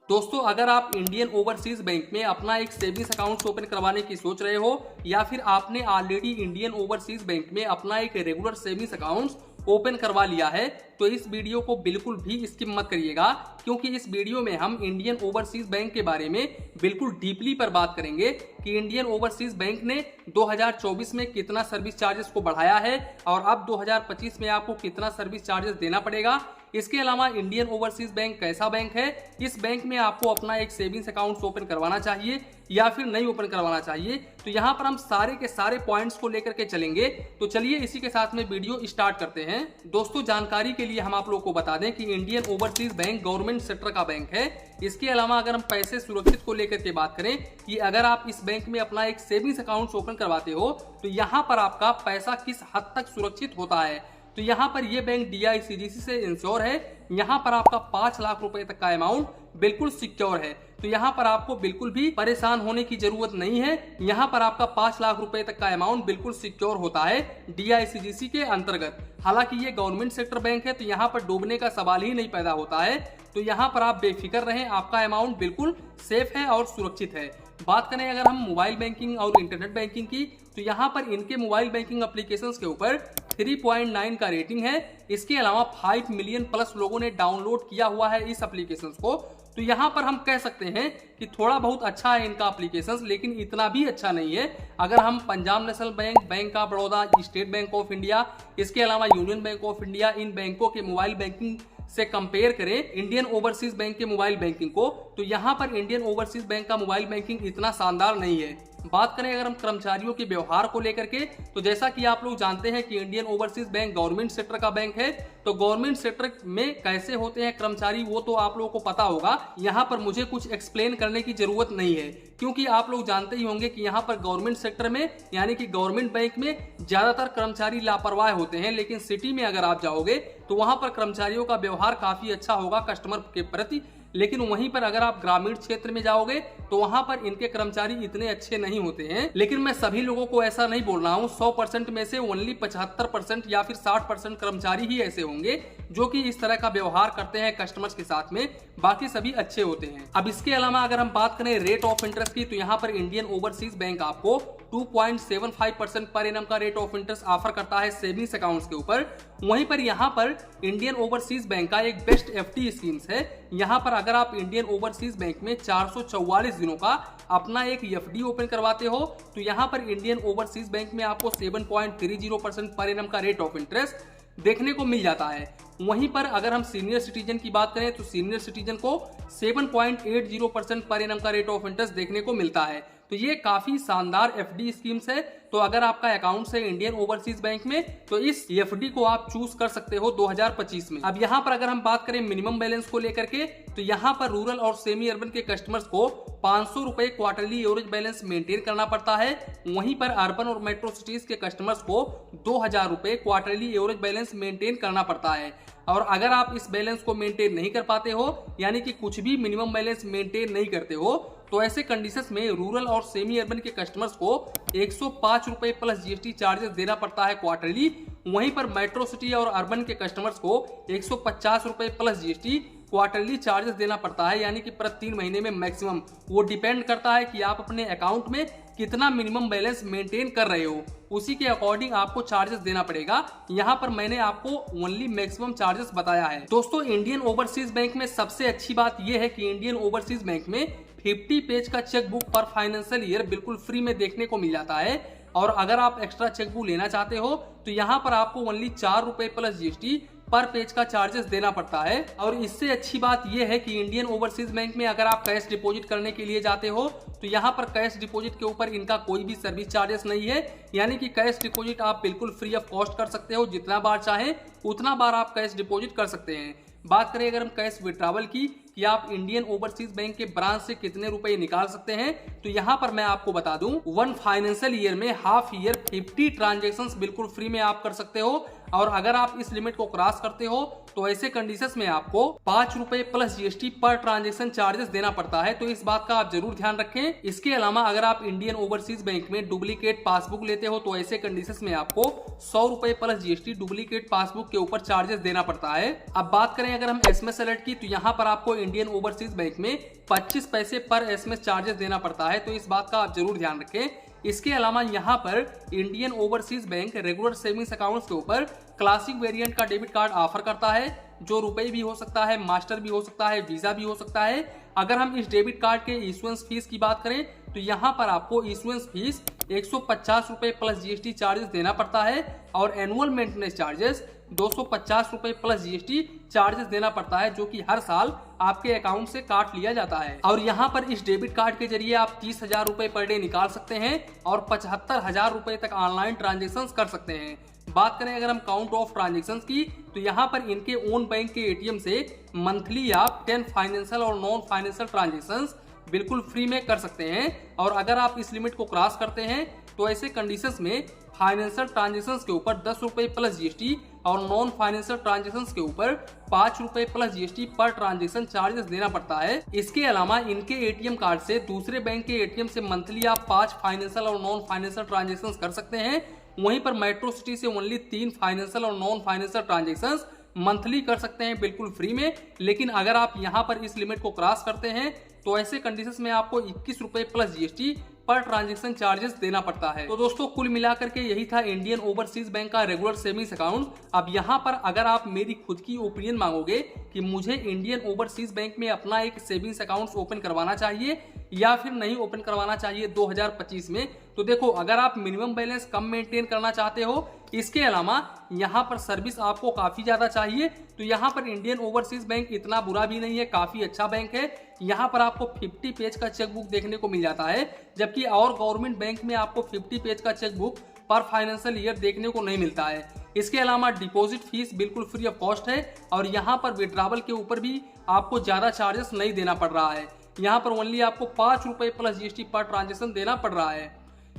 दोस्तों, अगर आप इंडियन ओवरसीज बैंक में अपना एक सेविंग्स अकाउंट ओपन करवाने की सोच रहे हो या फिर आपने ऑलरेडी इंडियन ओवरसीज बैंक में अपना एक रेगुलर सेविंग्स अकाउंट ओपन करवा लिया है, तो इस वीडियो को बिल्कुल भी स्किप मत करिएगा, क्योंकि इस वीडियो में हम इंडियन ओवरसीज बैंक के बारे में बिल्कुल डीपली पर बात करेंगे कि इंडियन ओवरसीज बैंक ने 2024 में कितना सर्विस चार्जेस को बढ़ाया है और अब 2025 में आपको कितना सर्विस चार्जेस देना पड़ेगा। इसके अलावा इंडियन ओवरसीज बैंक कैसा बैंक है, इस बैंक में आपको अपना एक सेविंग्स अकाउंट ओपन करवाना चाहिए या फिर नहीं ओपन करवाना चाहिए, तो यहाँ पर हम सारे के सारे पॉइंट्स को लेकर के चलेंगे। तो चलिए इसी के साथ में वीडियो स्टार्ट करते हैं। दोस्तों, जानकारी के लिए हम आप लोगों को बता दें कि Indian overseas bank government sector का बैंक है। इसके अलावा अगर हम पैसे सुरक्षित को लेकर के बात करें कि अगर आप इस बैंक में अपना एक सेविंग्स अकाउंट ओपन करवाते हो तो यहाँ पर आपका पैसा किस हद तक सुरक्षित होता है, तो यहाँ पर ये बैंक DICGC से इंश्योर है। यहाँ पर आपका 5 लाख रुपए तक का अमाउंट बिल्कुल सिक्योर है, तो यहाँ पर आपको बिल्कुल भी परेशान होने की जरूरत नहीं है। यहाँ पर आपका 5 लाख रुपए तक का अमाउंट बिल्कुल सिक्योर होता है DICGC के अंतर्गत। हालांकि ये गवर्नमेंट सेक्टर बैंक है, तो यहाँ पर डूबने का सवाल ही नहीं पैदा होता है, तो यहाँ पर आप बेफिक्र रहें, आपका अमाउंट बिल्कुल सेफ है और सुरक्षित है। बात करें अगर हम मोबाइल बैंकिंग और इंटरनेट बैंकिंग की, तो यहाँ पर इनके मोबाइल बैंकिंग एप्लीकेशंस के ऊपर 3.9 का रेटिंग है। इसके अलावा 5 मिलियन प्लस लोगों ने डाउनलोड किया हुआ है इस एप्लीकेशंस को, तो यहाँ पर हम कह सकते हैं कि थोड़ा बहुत अच्छा है इनका एप्लीकेशंस, लेकिन इतना भी अच्छा नहीं है। अगर हम Punjab national bank, bank of Baroda, state bank of India, इसके अलावा यूनियन बैंक ऑफ इंडिया, इन बैंकों के मोबाइल बैंकिंग से कंपेयर करें इंडियन ओवरसीज बैंक के मोबाइल बैंकिंग को, तो यहाँ पर इंडियन ओवरसीज बैंक का मोबाइल बैंकिंग इतना शानदार नहीं है। बात करें अगर हम कर्मचारियों के व्यवहार को लेकर के, तो जैसा कि आप लोग जानते हैं कि Indian overseas bank government sector का बैंक है, तो गवर्नमेंट सेक्टर में कैसे होते हैं कर्मचारी वो तो आप लोगों को पता होगा। यहाँ पर मुझे कुछ एक्सप्लेन करने की जरूरत नहीं है, क्योंकि आप लोग जानते ही होंगे कि यहाँ पर गवर्नमेंट सेक्टर में यानी कि गवर्नमेंट बैंक में ज्यादातर कर्मचारी लापरवाह होते हैं, लेकिन सिटी में अगर आप जाओगे तो वहां पर कर्मचारियों का व्यवहार काफी अच्छा होगा कस्टमर के प्रति। लेकिन वहीं पर अगर आप ग्रामीण क्षेत्र में जाओगे तो वहां पर इनके कर्मचारी इतने अच्छे नहीं होते हैं। लेकिन मैं सभी लोगों को ऐसा नहीं बोल रहा हूं, 100% में से ओनली 75% या फिर 60% कर्मचारी ही ऐसे होंगे जो कि इस तरह का व्यवहार करते हैं कस्टमर्स के साथ में, बाकी सभी अच्छे होते हैं। अब इसके अलावा अगर हम बात करें रेट ऑफ इंटरेस्ट की, तो यहाँ पर इंडियन ओवरसीज बैंक आपको 2.75% पर एनम का रेट ऑफ इंटरेस्ट ऑफर करता है सेविंग्स अकाउंट्स के ऊपर। वहीं पर यहाँ पर इंडियन ओवरसीज बैंक का एक बेस्ट FD स्कीम्स है। यहाँ पर अगर आप इंडियन ओवरसीज बैंक में 444 दिनों का अपना एक FD ओपन करवाते हो, तो यहाँ पर इंडियन ओवरसीज बैंक में आपको 7.30% पर एनम का रेट ऑफ इंटरेस्ट देखने को मिल जाता है। वहीं पर अगर हम सीनियर सिटीजन की बात करें तो सीनियर सिटीजन को 7.80% पर एनम का रेट ऑफ इंटरेस्ट देखने को मिलता है, तो ये काफी शानदार FD स्कीम्स है। तो अगर आपका अकाउंट है इंडियन ओवरसीज बैंक में, तो इस FD को आप चूज कर सकते हो 2025 में। अब यहाँ पर अगर हम बात करें मिनिमम बैलेंस को लेकर के, तो यहाँ पर रूरल और सेमी अर्बन के कस्टमर्स को 500 रुपए क्वार्टरली एवरेज बैलेंस मेंटेन करना पड़ता है। वहीं पर अर्बन और मेट्रो सिटीज के कस्टमर्स को 2000 रुपए क्वार्टरली एवरेज बैलेंस मेंटेन करना पड़ता है। और अगर आप इस बैलेंस को मेंटेन नहीं कर पाते हो, यानी कि कुछ भी मिनिमम बैलेंस मेंटेन नहीं करते हो, तो ऐसे कंडीशंस में रूरल और सेमी अर्बन के कस्टमर्स को 105 रुपए प्लस GST चार्जेस देना पड़ता है क्वार्टरली। वहीं पर मेट्रो सिटी और अर्बन के कस्टमर्स को 150 रुपए प्लस GST क्वार्टरली चार्जेस देना पड़ता है, यानी कि प्रति 3 महीने में मैक्सिमम। वो डिपेंड करता है कि आप अपने अकाउंट में कितना मिनिमम बैलेंस मेंटेन कर रहे हो, उसी के अकॉर्डिंग आपको चार्जेस देना पड़ेगा। यहाँ पर मैंने आपको ओनली मैक्सिमम चार्जेस बताया है। दोस्तों, इंडियन ओवरसीज बैंक में सबसे अच्छी बात यह है कि इंडियन ओवरसीज बैंक में 50 पेज का चेक बुक पर फाइनेंशियल ईयर बिल्कुल फ्री में देखने को मिल जाता है। और अगर आप एक्स्ट्रा चेक बुक लेना चाहते हो तो यहाँ पर आपको ओनली 4 रुपए प्लस GST पर पेज का चार्जेस देना पड़ता है। और इससे अच्छी बात यह है कि इंडियन ओवरसीज बैंक में अगर आप कैश डिपॉजिट करने के लिए जाते हो तो यहाँ पर कैश डिपॉजिट के ऊपर इनका कोई भी सर्विस चार्जेस नहीं है, यानी कि कैश डिपॉजिट आप बिल्कुल फ्री ऑफ कॉस्ट कर सकते हो, जितना बार चाहे उतना बार आप कैश डिपॉजिट कर सकते हैं। बात करें अगर हम कैश विड्रॉवल की कि आप इंडियन ओवरसीज बैंक के ब्रांच से कितने रुपए निकाल सकते हैं, तो यहाँ पर मैं आपको बता दूं 1 फाइनेंशियल ईयर में हाफ ईयर 50 ट्रांजेक्शंस बिल्कुल फ्री में आप कर सकते हो। और अगर आप इस लिमिट को क्रॉस करते हो तो ऐसे कंडीशंस में आपको 5 रुपए plus GST per transaction charges देना पड़ता है, तो इस बात का आप जरूर ध्यान रखें। इसके अलावा अगर आप इंडियन ओवरसीज बैंक में डुप्लीकेट पासबुक लेते हो तो ऐसे कंडीशंस में आपको 100 रुपए प्लस GST डुप्लीकेट पासबुक के ऊपर चार्जेस देना पड़ता है। अब बात करें अगर हम SMS अलर्ट की, तो यहाँ पर आपको इंडियन ओवरसीज बैंक में 25 पैसे पर एसएमएस चार्जेस देना पड़ता है, तो इस बात का आप जरूर ध्यान रखें। इसके अलावा यहाँ पर Indian overseas bank regular savings accounts के ऊपर क्लासिक वेरिएंट का डेबिट कार्ड ऑफर करता है, जो रुपए भी हो सकता है, मास्टर भी हो सकता है, वीजा भी हो सकता है। अगर हम इस डेबिट कार्ड के इशुएंस फीस की बात करें तो यहाँ पर आपको इशुएंस फीस 150 रुपए प्लस जीएसटी चार्जेस देना पड़ता है और एनुअल मेंटेनेंस चार्जेस 250 रुपए प्लस जीएसटी चार्जेस देना पड़ता है, जो कि हर साल आपके अकाउंट से काट लिया जाता है। और यहाँ पर इस डेबिट कार्ड के जरिए आप 30,000 रुपए पर डे निकाल सकते हैं और 75,000 रुपए तक ऑनलाइन ट्रांजेक्शन कर सकते हैं। बात करें अगर हम काउंट ऑफ ट्रांजेक्शन की तो यहाँ पर इनके ओन बैंक के एटीएम से मंथली आप 10 फाइनेंशियल और नॉन फाइनेंशियल ट्रांजेक्शन बिल्कुल फ्री में कर सकते हैं। और अगर आप इस लिमिट को क्रॉस करते हैं तो ऐसे कंडीशंस में फाइनेंशियल ट्रांजेक्शंस के ऊपर 10 रुपए प्लस जीएसटी और नॉन फाइनेंशियल ट्रांजेक्शंस के ऊपर 5 रुपए plus GST per transaction charges देना पड़ता है। इसके अलावा इनके एटीएम कार्ड से दूसरे बैंक के एटीएम से मंथली आप 5 फाइनेंशियल और नॉन फाइनेंशियल ट्रांजेक्शंस कर सकते हैं। वहीं पर मेट्रो सिटी से ओनली 3 फाइनेंशियल और नॉन फाइनेंशियल ट्रांजेक्शंस मंथली कर सकते हैं बिल्कुल फ्री में। लेकिन अगर आप यहाँ पर इस लिमिट को क्रॉस करते हैं तो ऐसे कंडीशंस में आपको 21 रुपए प्लस जीएसटी पर ट्रांजैक्शन चार्जेस देना पड़ता है। तो दोस्तों कुल मिलाकर के यही था इंडियन ओवरसीज बैंक का रेगुलर सेविंग्स अकाउंट। अब यहाँ पर अगर आप मेरी खुद की ओपिनियन मांगोगे कि मुझे इंडियन ओवरसीज बैंक में अपना एक सेविंग्स अकाउंट ओपन करवाना चाहिए या फिर नहीं ओपन करवाना चाहिए 2025 में, तो देखो अगर आप मिनिमम बैलेंस कम मेंटेन करना चाहते हो, इसके अलावा यहाँ पर सर्विस आपको काफी ज्यादा चाहिए, तो यहाँ पर इंडियन ओवरसीज बैंक इतना बुरा भी नहीं है, काफी अच्छा बैंक है। यहाँ पर आपको 50 पेज का चेकबुक देखने को मिल जाता है, जबकि और गवर्नमेंट बैंक में आपको 50 पेज का चेकबुक पर फाइनेंशियल ईयर देखने को नहीं मिलता है। इसके अलावा डिपॉजिट फीस बिल्कुल फ्री ऑफ कॉस्ट है और यहाँ पर विड्रॉवल के ऊपर भी आपको ज्यादा चार्जेस नहीं देना पड़ रहा है। यहाँ पर ओनली आपको 5 रुपए प्लस जीएसटी पर ट्रांजेक्शन देना पड़ रहा है।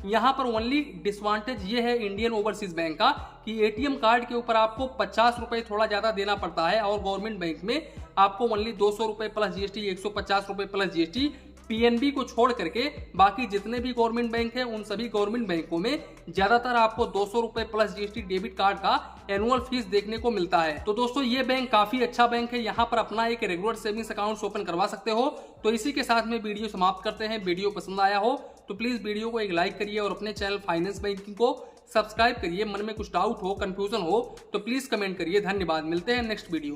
यहाँ पर ओनली डिसवांटेज ये है इंडियन ओवरसीज बैंक का कि एटीएम कार्ड के ऊपर आपको 50 रुपए थोड़ा ज्यादा देना पड़ता है और गवर्नमेंट बैंक में आपको ओनली 200 रुपए प्लस जीएसटी, 150 रुपए प्लस जीएसटी, पीएनबी को छोड़ करके बाकी जितने भी गवर्नमेंट बैंक है उन सभी गवर्नमेंट बैंकों में ज्यादातर आपको 200 रुपए प्लस जीएसटी डेबिट कार्ड का एनुअल फीस देखने को मिलता है। तो दोस्तों ये बैंक काफी अच्छा बैंक है, यहाँ पर अपना एक रेगुलर सेविंग्स अकाउंट ओपन करवा सकते हो। तो इसी के साथ में वीडियो समाप्त करते हैं। वीडियो पसंद आया हो तो प्लीज वीडियो को एक लाइक करिए और अपने चैनल फाइनेंस बैंकिंग को सब्सक्राइब करिए। मन में कुछ डाउट हो, कंफ्यूजन हो तो प्लीज कमेंट करिए। धन्यवाद, मिलते हैं नेक्स्ट वीडियो।